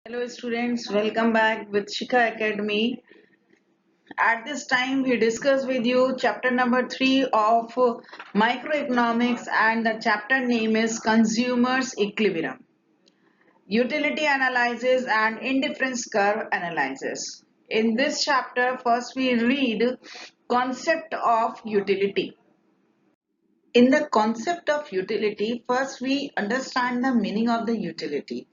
Hello students, welcome back with Shikha Academy. At this time we discuss with you chapter number 3 of microeconomics, and the chapter name is consumers equilibrium, utility analysis and indifference curve analysis. In this chapter first we read concept of utility. In the concept of utility first we understand the meaning of the utility.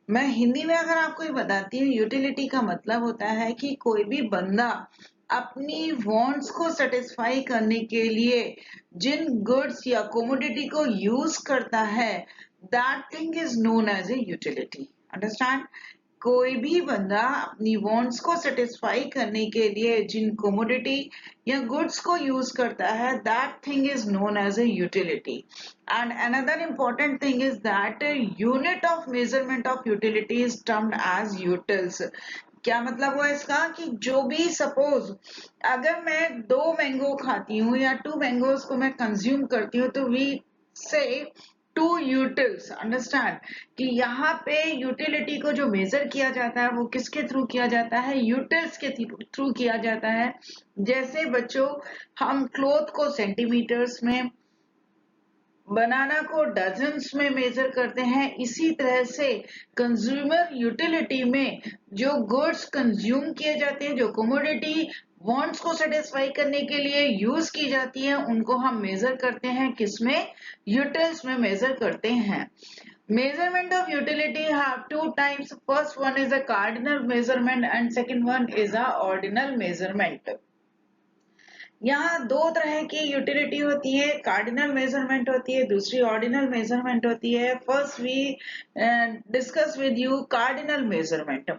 मैं हिंदी में अगर आपको ये बताती हूँ, utility का मतलब होता है कि कोई भी बंदा अपनी वांट्स को सेटिस्फाई करने के लिए जिन गुड्स या कमोडिटी को यूज करता है, that thing is known as a utility. Understand? कोई भी बंदा अपनी वांट्स को सेटिस्फाई करने के लिए जिन कमोडिटी या गुड्स को यूज करता है, that thing is known as a utility. And another important thing is that unit of measurement of utility is termed as utils. क्या मतलब हुआ इसका कि जो भी सपोज अगर मैं 2 मैंगो खाती हूँ या 2 मैंगोज को मैं कंज्यूम करती हूँ, तो वी से 2 यूटिल्स। अंडरस्टैंड कि यहाँ पे यूटिलिटी को जो मेजर किया जाता है वो किसके थ्रू किया जाता है? यूटिल्स के थ्रू किया जाता है। जैसे बच्चों हम क्लॉथ को सेंटीमीटर्स में, बनाना को डजन्स में मेजर करते हैं, इसी तरह से कंज्यूमर यूटिलिटी में जो गुड्स कंज्यूम किए जाते हैं, जो कमोडिटी वांट्स को सेटिस्फाई करने के लिए यूज की जाती है, उनको हम मेजर करते हैं किसमें? यूटिल्स में मेजर करते हैं। Measurement of utility have two types. First one is a cardinal measurement and second one is a ordinal measurement. यहाँ दो तरह की यूटिलिटी होती है, कार्डिनल मेजरमेंट होती है, दूसरी ऑर्डिनल मेजरमेंट होती है। First we discuss with you cardinal measurement.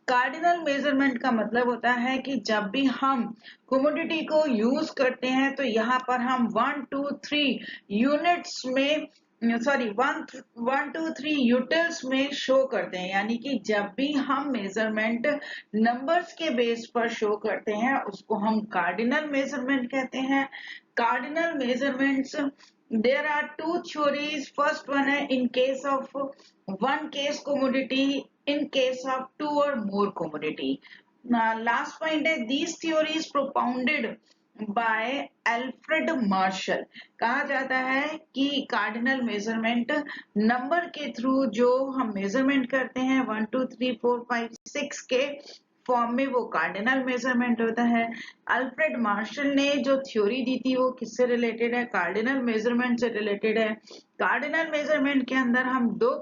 Cardinal measurement का मतलब होता है कि जब भी हम कमोडिटी को यूज करते हैं तो यहाँ पर हम 1 2 3 यूनिट्स में, सॉरी 1 2 3 यूटिल्स में शो करते हैं। यानी कि जब भी हम मेजरमेंट नंबर्स के बेस पर शो करते हैं उसको हम कार्डिनल मेजरमेंट कहते हैं। Cardinal measurements, there are 2 theories. First one है in case of 1 case commodity, in case of 2 और मोर कमोडिटी। लास्ट पॉइंट है these theories propounded by Alfred Marshall. कहा जाता है कि कार्डिनल मेजरमेंट नंबर के थ्रू जो हम मेजरमेंट करते हैं 1 2 3 4 5 6 के फॉर्म में, वो कार्डिनल मेजरमेंट होता है। अल्फ्रेड मार्शल ने जो थ्योरी दी थी वो किससे रिलेटेड है? कार्डिनल मेजरमेंट से रिलेटेड है। कार्डिनल मेजरमेंट के अंदर हम 2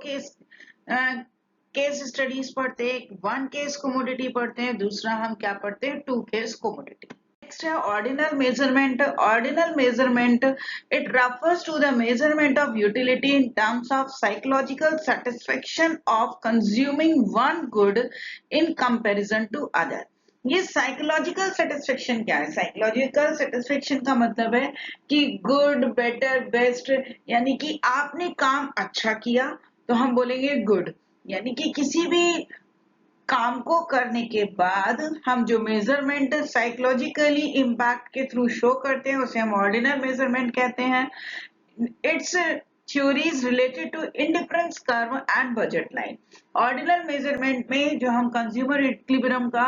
केस स्टडीज पढ़ते हैं। 1 केस कमोडिटी पढ़ते हैं, दूसरा हम क्या पढ़ते हैं? 2 केस कमोडिटी। Next है ordinal measurement. Ordinal measurement, it refers to the measurement of utility in terms of psychological satisfaction of consuming one good in comparison to other. ये साइकोलॉजिकल सेटिस्फेक्शन क्या है? साइकोलॉजिकल सेटिस्फेक्शन का मतलब है कि good, better, best, यानी कि आपने काम अच्छा किया तो हम बोलेंगे गुड। यानी कि किसी भी काम को करने के बाद हम जो मेजरमेंट साइकोलॉजिकली इम्पैक्ट के थ्रू शो करते हैं उसे हम ऑर्डिनल मेजरमेंट कहते हैं। It's theories related to indifference curve and budget line. Ordinal measurement में जो हम कंज्यूमर इक्विलिब्रियम का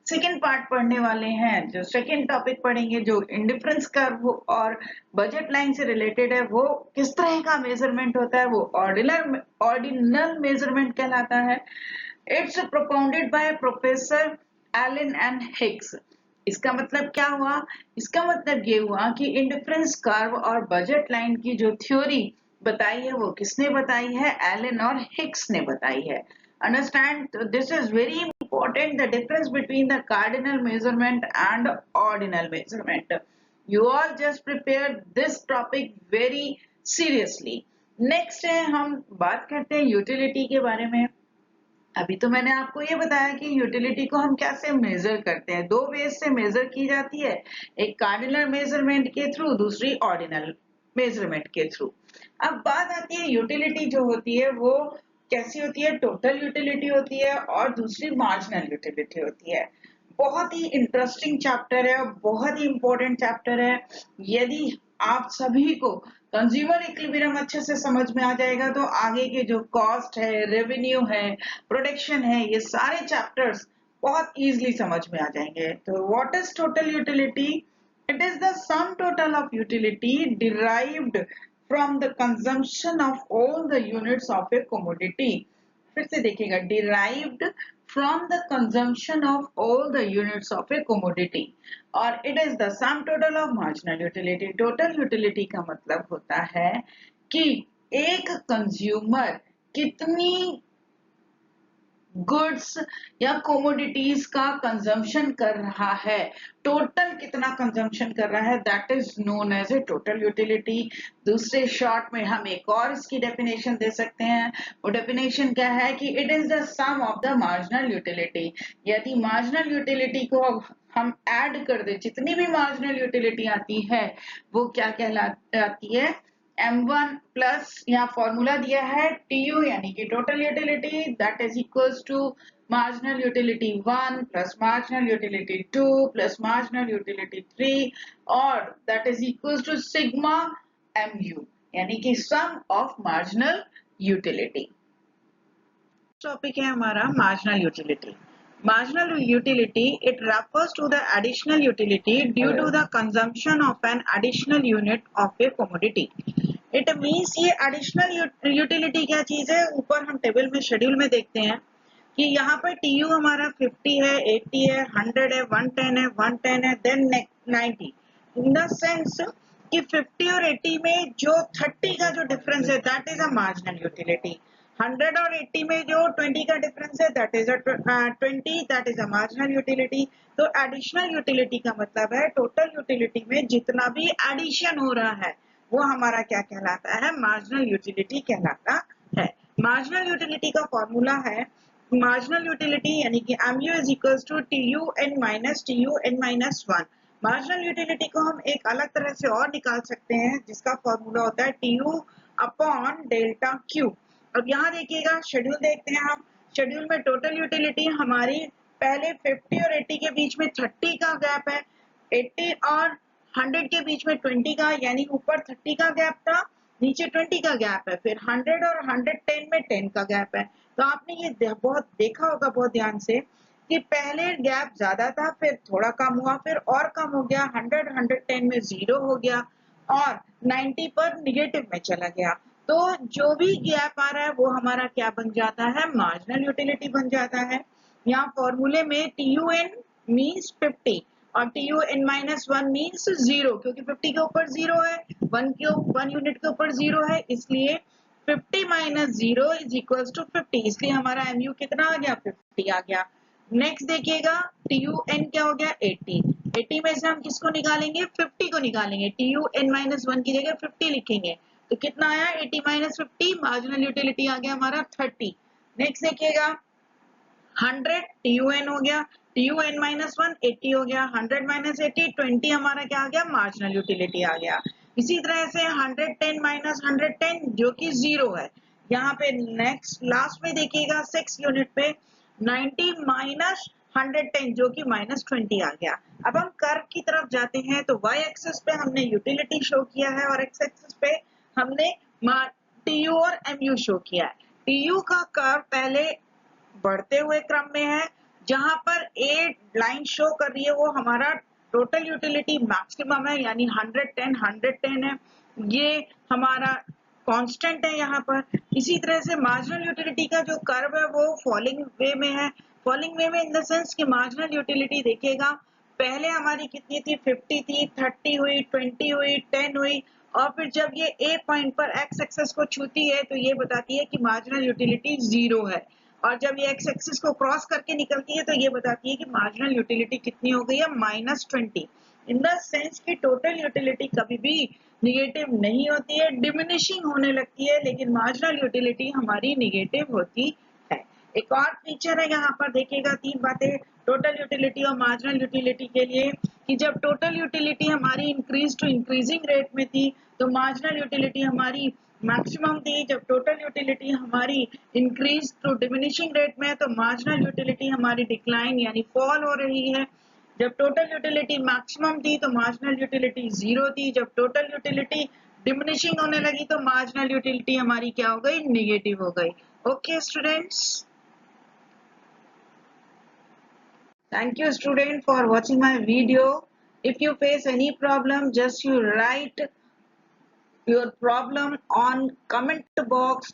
सेकेंड पार्ट पढ़ने वाले हैं, जो सेकेंड टॉपिक पढ़ेंगे, जो इंडिफरेंस कर्व और बजट लाइन से रिलेटेड है, वो किस तरह का मेजरमेंट होता है, वो ऑर्डिनल मेजरमेंट कहलाता है। It's propounded by Professor Allen and Hicks. इसका मतलब क्या हुआ? इसका मतलब ये हुआ कि इंडिफरेंस कर्व और बजट लाइन की जो थ्योरी बताई है वो किसने बताई है? एलन और हिक्स ने बताई है। Understand? This is very important, the difference between the cardinal measurement and ordinal measurement. You all just prepare this topic very seriously. Next है, हम बात करते हैं यूटिलिटी के बारे में। अभी तो मैंने आपको ये बताया कि यूटिलिटी को हम कैसे मेजर करते हैं। 2 वेज से मेजर की जाती है, एक कार्डिनल मेजरमेंट के थ्रू, दूसरी ऑर्डिनल मेजरमेंट के थ्रू। अब बात आती है यूटिलिटी जो होती है वो कैसी होती है? टोटल यूटिलिटी होती है और दूसरी मार्जिनल यूटिलिटी होती है। बहुत ही इंटरेस्टिंग चैप्टर है और बहुत ही इंपॉर्टेंट चैप्टर है। यदि आप सभी को कंज्यूमर इक्विलिब्रियम अच्छे से समझ में आ जाएगा तो आगे के जो कॉस्ट है, रेवेन्यू है, प्रोडक्शन है, ये सारे चैप्टर्स बहुत इजीली समझ में आ जाएंगे। तो what is total utility? It is the sum total of utility derived from the consumption of all the units of a commodity. फिर से देखिएगा, derived from the consumption of all the units of a commodity, और it is the sum total of marginal utility. Total utility का मतलब होता है कि एक कंज्यूमर कितनी गुड्स या कोमोडिटीज का कंजम्पशन कर रहा है, टोटल कितना कंजम्पशन कर रहा है, that is known as a total utility. दूसरे शॉर्ट में हम एक और इसकी डेफिनेशन दे सकते हैं। वो डेफिनेशन क्या है कि it is the sum of the marginal utility. यदि मार्जिनल यूटिलिटी को हम ऐड कर दे, जितनी भी मार्जिनल यूटिलिटी आती है वो क्या कहलाती है, M1 प्लस, यहाँ फॉर्मूला दिया है TU यानी कि total utility, that is equals to marginal utility 1 plus marginal utility 2 plus marginal utility 3, और that is equals to sigma MU यानी कि sum of marginal utility. Topic है हमारा marginal utility. Marginal utility, it refers to the additional utility due to the consumption of an additional unit of a commodity. It means ये additional utility क्या चीज है, ऊपर हम टेबल में schedule में देखते हैं कि यहाँ पर TU हमारा 50 है, 80 है, 100 है, 110 है, 110 है, then 90। इन द सेंस कि 50 और 80 में जो 30 का जो डिफरेंस है that is a marginal utility. 100 और 80 में जो 20 का डिफरेंस है that is a 20, that is a marginal utility. तो एडिशनल यूटिलिटी का मतलब है टोटल यूटिलिटी में जितना भी एडिशन हो रहा है वो हमारा क्या कहलाता है, मार्जिनल यूटिलिटी कहलाता है। मार्जिनल यूटिलिटी का फॉर्मूला है मार्जिनल यूटिलिटी यानी कि MU is equals to TUN minus TUN-1। Marginal utility को हम एक अलग तरह से और निकाल सकते हैं जिसका फॉर्मूला होता है TU अपॉन डेल्टा Q। अब यहाँ देखिएगा, शेड्यूल देखते हैं हम। शेड्यूल में टोटल यूटिलिटी हमारी पहले 50 और 80 के बीच में 30 का गैप है, 80 और 100 के बीच में 20 का, यानी ऊपर 30 का गैप था, नीचे 20 का गैप है, फिर 100 और 110 में 10 का गैप है। तो आपने ये बहुत देखा होगा बहुत ध्यान से कि पहले गैप ज्यादा था, फिर थोड़ा कम हुआ, फिर और कम हो गया, 100 110 में 0 हो गया और 90 पर निगेटिव में चला गया। तो जो भी गैप आ रहा है वो हमारा क्या बन जाता है, मार्जिनल यूटिलिटी बन जाता है। यहाँ फॉर्मूले में TUN मीन्स 50 और TUN-1 मीन्स 0, क्योंकि 50 के ऊपर 0 है, 1 यूनिट के ऊपर 0 है, इसलिए 50 माइनस 0 इज इक्वल्स टू 50, इसलिए हमारा MU कितना आ गया, 50 आ गया। नेक्स्ट देखिएगा, TUN क्या हो गया, 80। 80 में से हम किसको निकालेंगे, 50 को निकालेंगे, TUN-1 की जगह 50 लिखेंगे, तो कितना आया, 80 माइनस 50, मार्जिनल यूटिलिटी आ गया हमारा 30। नेक्स्ट देखिएगा 100, TUN हो गया, TUN-1 80 हो गया, 100 माइनस 80 20, हमारा क्या आ गया, मार्जिनल यूटिलिटी आ गया। इसी तरह से 110 माइनस 110 जो कि 0 है। यहाँ पे नेक्स्ट लास्ट में देखिएगा 6 यूनिट पे 90 माइनस 110 जो कि माइनस 20 आ गया। अब हम कर्व की तरफ जाते हैं तो y एक्सिस पे हमने यूटिलिटी शो किया है और x एक्सिस पे हमने TU और MU शो किया है। TU का कर्व पहले बढ़ते हुए क्रम में है, जहां पर ए लाइन शो कर रही है वो हमारा टोटल यूटिलिटी मैक्सिमम है, यानी 110 है, ये हमारा कांस्टेंट है यहाँ पर। इसी तरह से मार्जिनल यूटिलिटी का जो कर्व है वो फॉलिंग वे में है। फॉलिंग वे में इन द सेंस कि मार्जिनल यूटिलिटी देखिएगा, पहले हमारी कितनी थी, 50 थी, 30 हुई, 20 हुई, 10 हुई, और फिर जब ये ए पॉइंट पर एक्स एक्सेस को छूती है तो ये बताती है कि मार्जिनल यूटिलिटी 0 है, और जब ये एक्स एक्सिस को क्रॉस करके निकलती है तो ये बताती है कि मार्जिनल यूटिलिटी कितनी हो गई है, -20। इन द सेंस कि टोटल यूटिलिटी कभी भी निगेटिव नहीं होती है, डिमिनिशिंग होने लगती है, लेकिन मार्जिनल यूटिलिटी हमारी निगेटिव होती है। एक और फीचर है यहाँ पर देखिएगा, 3 बातें टोटल यूटिलिटी और मार्जिनल यूटिलिटी के लिए, कि जब टोटल यूटिलिटी हमारी इंक्रीज टू इंक्रीजिंग रेट में थी तो मार्जिनल यूटिलिटी हमारी मैक्सिमम थी। जब टोटल यूटिलिटी हमारी इंक्रीज टू डिमिनिशिंग रेट में है तो मार्जिनल यूटिलिटी हमारी डिक्लाइन यानी फॉल हो रही है। जब टोटल यूटिलिटी मैक्सिमम थी तो मार्जिनल यूटिलिटी 0 थी। जब टोटल यूटिलिटी डिमिनिशिंग होने लगी तो मार्जिनल यूटिलिटी हमारी क्या हो गई, निगेटिव हो गई। Okay students, thank you student for watching my video. If you face any problem, just you write your problem on comment box.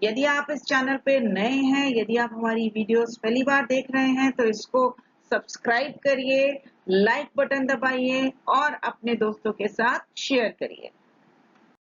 यदि आप इस चैनल पे नए हैं, यदि आप हमारी वीडियोस पहली बार देख रहे हैं तो इसको सब्सक्राइब करिए, लाइक बटन दबाइए और अपने दोस्तों के साथ शेयर करिए।